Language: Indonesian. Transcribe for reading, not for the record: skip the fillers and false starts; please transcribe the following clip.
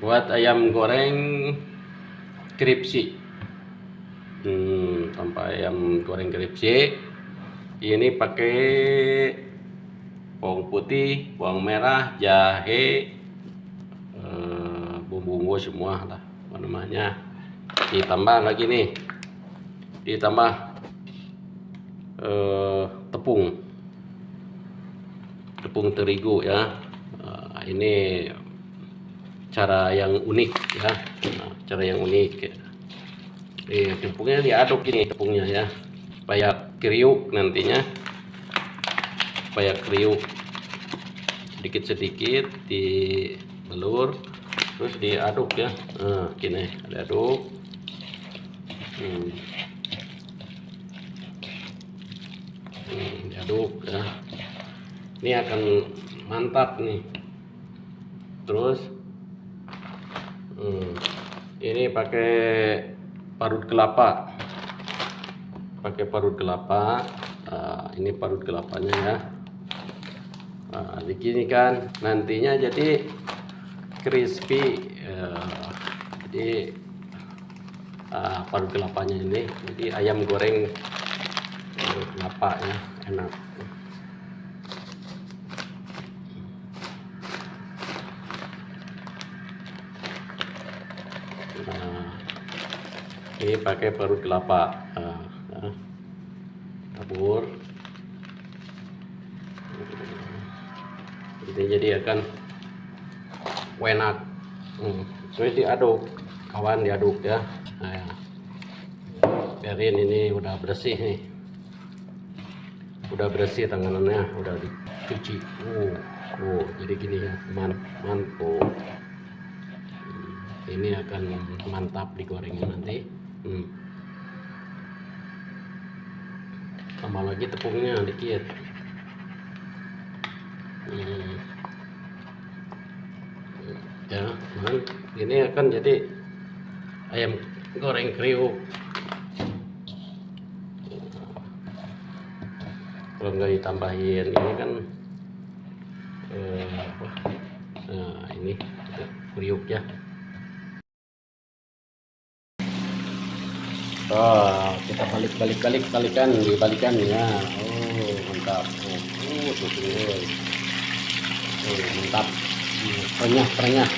buat ayam goreng kripsi. Tanpa ayam goreng kripsi ini pakai bawang putih, bawang merah, jahe, bumbu-bumbu semua lah apa namanya. Ditambah lagi nih, ditambah tepung terigu ya. Ini cara yang unik ya, cara yang unik ya. Tepungnya diaduk ini tepungnya ya, supaya kriuk nantinya, supaya kriuk sedikit-sedikit dibelur terus diaduk ya. Gini diaduk. Diaduk ya. Ini akan mantap nih. Terus ini pakai parut kelapa, ini parut kelapanya ya. Begini kan nantinya jadi crispy jadi parut kelapanya ini, jadi ayam goreng kelapa ya, enak. Ini pakai parut kelapa, tabur. Ini jadi akan enak. Terus diaduk, kawan, diaduk ya. Biarin ini udah bersih nih, udah bersih tangannya, udah dicuci. Jadi gini ya, mantap. Ini akan mantap digorengnya nanti. Tambah lagi tepungnya dikit. Ya, ini akan jadi ayam goreng kriuk. Kalau nggak ditambahin ini kan ini kriuk ya. Kita balikan ya. Mantap. Mantap. Renyah.